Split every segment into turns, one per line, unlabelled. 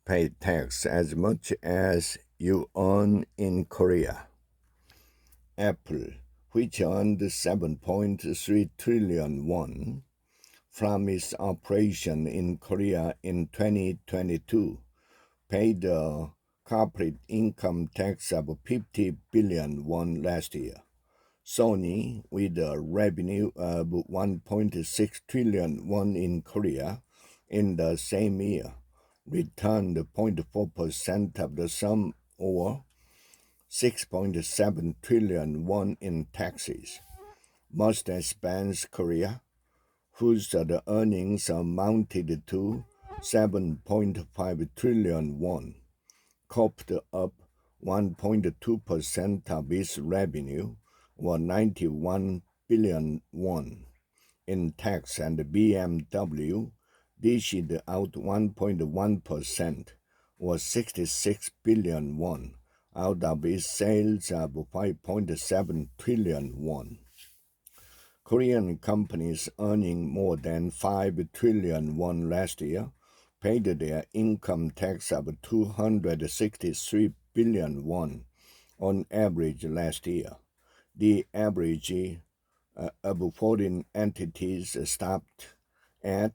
pay tax as much as you earn in Korea. Apple, which earned 7.3 trillion won from its operation in Korea in 2022, paid a corporate income tax of 50 billion won last year. Sony, with a revenue of 1.6 trillion won in Korea in the same year, returned 0.4% of the sum, or 6.7 trillion won in taxes. Mercedes-Benz Korea, whose earnings amounted to 7.5 trillion won, coughed up 1.2% of its revenue, or 91 billion won, in tax, and BMW dished out 1.1%, or 66 billion won, out of its sales of 5.7 trillion won. Korean companies earning more than 5 trillion won last year paid their income tax of 263 billion won on average last year. The average of foreign entities stopped at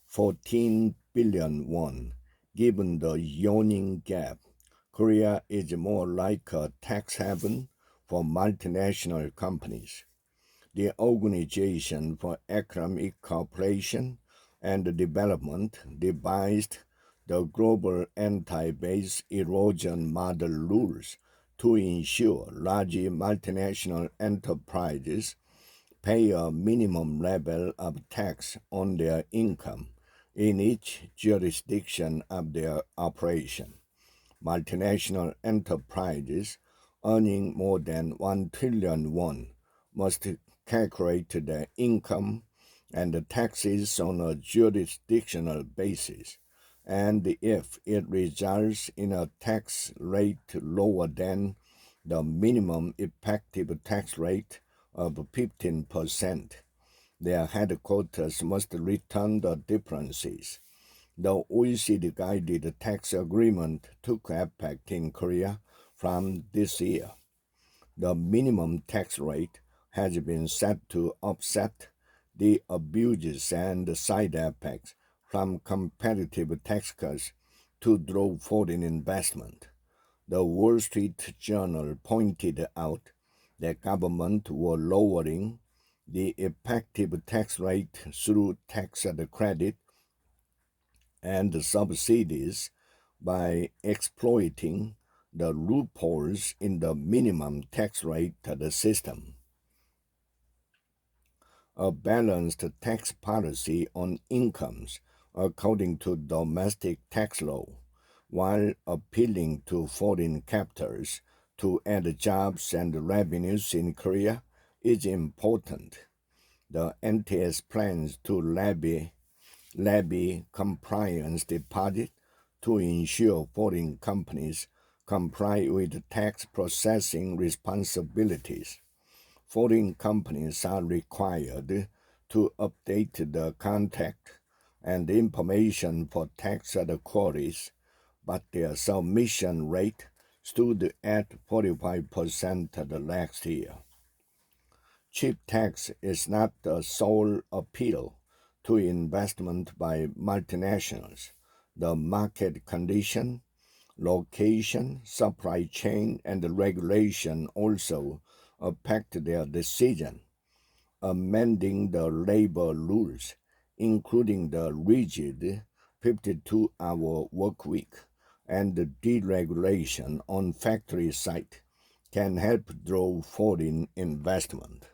14 billion won. Given the yawning gap, Korea is more like a tax haven for multinational companies. The Organization for Economic Cooperation and Development devised the Global Anti-Base Erosion Model rules to ensure large multinational enterprises pay a minimum level of tax on their income in each jurisdiction of their operation. Multinational enterprises earning more than 1 trillion won must calculate their income and the taxes on a jurisdictional basis, and if it results in a tax rate lower than the minimum effective tax rate of 15%, their headquarters must return the differences. The OECD-guided tax agreement took effect in Korea from this year. The minimum tax rate has been set to offset the abuses and side effects from competitive tax cuts to draw foreign investment. The Wall Street Journal pointed out that government were lowering the effective tax rate through tax credit and subsidies by exploiting the loopholes in the minimum tax rate system. A balanced tax policy on incomes according to domestic tax law, while appealing to foreign capitals to add jobs and revenues in Korea, is important. The NTS plans to levy compliance deposit to ensure foreign companies comply with tax processing responsibilities. Foreign companies are required to update the contact and information for tax queries, but their submission rate stood at 45% last year. Cheap tax is not the sole appeal to investment by multinationals. The market condition, location, supply chain, and regulation also affect their decision. Amending the labor rules, including the rigid 52-hour work week and the deregulation on factory site, can help draw foreign investment.